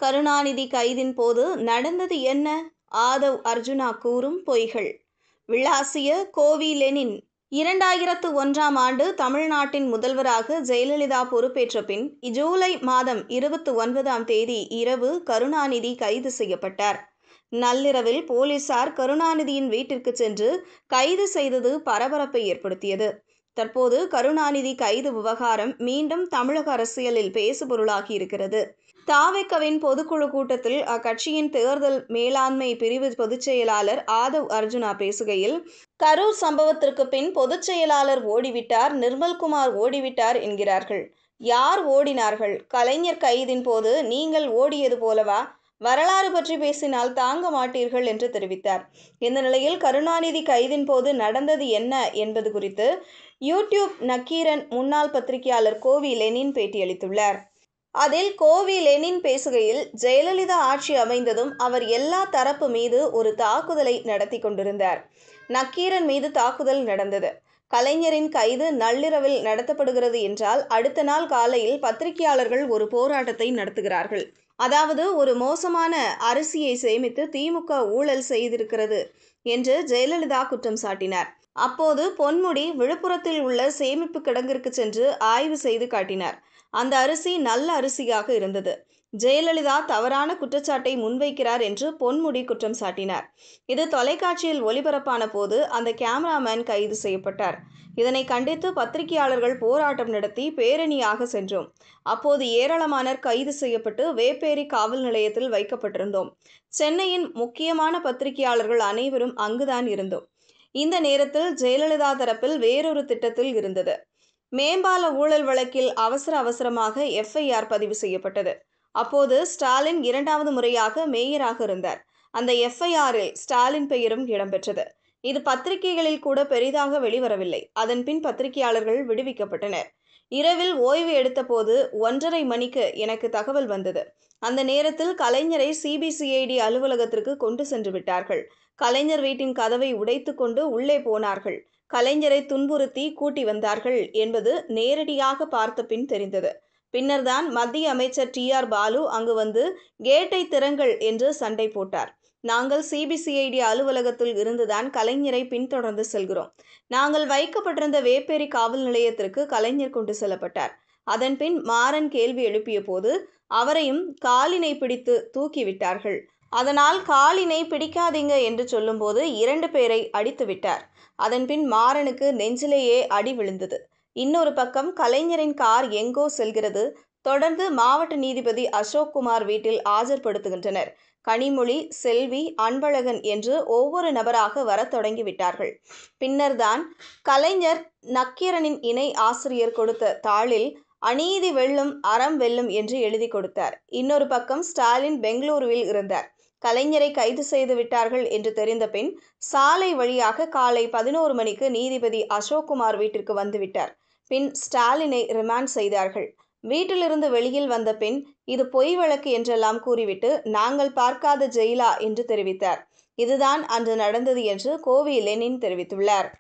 கருணாநிதி கைதின் போது நடந்தது என்ன? ஆதவ் அர்ஜுனா கூறும் பொய்கள். விளாசிய கோவி லெனின் 2001ஆம் ஆண்டு தமிழ்நாட்டின் முதல்வராக ஜெயலலிதா பொறுப்பேற்ற பின் ஜூலை மாதம் 29ஆம் தேதி இரவு கருணாநிதி கைது செய்யப்பட்டார். நள்ளிரவில் போலீசார் கருணாநிதியின் வீட்டிற்கு சென்று கைது செய்தது பரபரப்பை ஏற்படுத்தியது. தற்போது கருணாநிதி கைது விவகாரம் மீண்டும் தமிழக அரசியலில் பேசுபொருளாகி இருக்கிறது. தாவேக்காவின் பொதுக்குழு கூட்டத்தில் அக்கட்சியின் தேர்தல் மேலாண்மை பிரிவு பொதுச் செயலாளர் ஆதவ் அர்ஜுனா பேசுகையில், கரூர் சம்பவத்திற்கு பின் பொதுச் செயலாளர் ஓடிவிட்டார், நிர்மல்குமார் ஓடிவிட்டார் என்கிறார்கள். யார் ஓடினார்கள்? கலைஞர் கைதின் போது நீங்கள் ஓடியது போலவா? வரலாறு பற்றி பேசினால் தாங்க மாட்டீர்கள் என்று தெரிவித்தார். இந்த நிலையில் கருணாநிதி கைதின் போது நடந்தது என்ன என்பது குறித்து யூடியூப் நக்கீரன் முன்னாள் பத்திரிகையாளர் கோவி லெனின் பேட்டியளித்துள்ளார். அதில் கோவி லெனின் பேசுகையில், ஜெயலலிதா ஆட்சி அமைந்ததும் அவர் எல்லா தரப்பு மீது ஒரு தாக்குதலை நடத்தி கொண்டிருந்தார். நக்கீரன் மீது தாக்குதல் நடந்தது. கலைஞரின் கைது நள்ளிரவில் நடத்தப்படுகிறது என்றால் அடுத்த நாள் காலையில் பத்திரிகையாளர்கள் ஒரு போராட்டத்தை நடத்துகிறார்கள். அதாவது ஒரு மோசமான அரிசியை சேமித்து திமுக ஊழல் செய்திருக்கிறது என்று ஜெயலலிதா குற்றம் சாட்டினார். அப்போது பொன்முடி விழுப்புரத்தில் உள்ள சேமிப்பு கிடங்கிற்கு சென்று ஆய்வு செய்து காட்டினார். அந்த அரிசி நல்ல அரிசியாக இருந்தது. ஜெயலலிதா தவறான குற்றச்சாட்டை முன்வைக்கிறார் என்று பொன்முடி குற்றம் சாட்டினார். இது தொலைக்காட்சியில் ஒளிபரப்பான போது அந்த கேமராமேன் கைது செய்யப்பட்டார். இதனை கண்டித்து பத்திரிகையாளர்கள் போராட்டம் நடத்தி பேரணியாக சென்றோம். அப்போது ஏராளமானோர் கைது செய்யப்பட்டு வேப்பேரி காவல் நிலையத்தில் வைக்கப்பட்டிருந்தோம். சென்னையின் முக்கியமான பத்திரிகையாளர்கள் அனைவரும் அங்குதான் இருந்தோம். இந்த நேரத்தில் ஜெயலலிதா தரப்பில் வேறொரு திட்டத்தில் இருந்தது. மேம்பால ஊழல் வழக்கில் அவசரமாக எஃப்ஐஆர் பதிவு செய்யப்பட்டது. அப்போது ஸ்டாலின் 2வது முறையாக மேயராக இருந்தார். அந்த எஃப்ஐஆரில் ஸ்டாலின் பெயரும் இடம்பெற்றது. இது பத்திரிகைகளில் கூட பெரிதாக வெளிவரவில்லை. அதன் பின் பத்திரிகையாளர்கள் விடுவிக்கப்பட்டனர். இரவில் ஓய்வு எடுத்த போது 1:30 மணிக்கு எனக்கு தகவல் வந்தது. அந்த நேரத்தில் கலைஞரை சிபிசிஐடி அலுவலகத்திற்கு கொண்டு சென்று விட்டார்கள். கலைஞர் வீட்டின் கதவை உடைத்து கொண்டு உள்ளே போனார்கள். கலைஞரை துன்புறுத்தி கூட்டி வந்தார்கள் என்பது நேரடியாக பார்த்த பின் தெரிந்தது. பின்னர்தான் மத்திய அமைச்சர் டிஆர் பாலு அங்கு வந்து கேட்டை திறங்கள் என்று சண்டை போட்டார். நாங்கள் சிபிசிஐடி அலுவலகத்தில் இருந்துதான் கலைஞரை பின்தொடர்ந்து செல்கிறோம். நாங்கள் வைக்கப்பட்டிருந்த வேப்பேரி காவல் நிலையத்திற்கு கலைஞர் கொண்டு செல்லப்பட்டார். அதன் பின் மாறன் கேள்வி எழுப்பிய போது அவரையும் காலினை பிடித்து தூக்கிவிட்டார்கள். அதனால் காலினை பிடிக்காதீங்க என்று சொல்லும்போது 2 பேரை அடித்து விட்டார். அதன்பின் மாறனுக்கு நெஞ்சிலேயே அடி விழுந்தது. இன்னொரு பக்கம் கலைஞரின் கார் எங்கோ செல்கிறது. தொடர்ந்து மாவட்ட நீதிபதி அசோக்குமார் வீட்டில் ஆஜர்படுத்துகின்றனர். கனிமொழி, செல்வி, அன்பழகன் என்று ஒவ்வொரு நபராக வரத் தொடங்கிவிட்டார்கள். பின்னர்தான் கலைஞர் நக்கீரனின் இணை ஆசிரியர் கொடுத்த தாளில் அநீதி வெல்லும், அறம் வெல்லும் என்று எழுதி கொடுத்தார். இன்னொரு பக்கம் ஸ்டாலின் பெங்களூருவில் இருந்தார். கலைஞரை கைது செய்து விட்டார்கள் என்று தெரிந்த பின் சாலை வழியாக காலை 11 மணிக்கு நீதிபதி அசோக்குமார் வீட்டிற்கு வந்துவிட்டார். பின் ஸ்டாலினை ரிமாண்ட் செய்தார்கள். வீட்டிலிருந்து வெளியில் வந்த பின் இது பொய் வழக்கு என்றெல்லாம் கூறிவிட்டு நாங்கள் பார்க்காத ஜெயிலா என்று தெரிவித்தார். இதுதான் அன்று நடந்தது என்று கோவி லெனின் தெரிவித்துள்ளார்.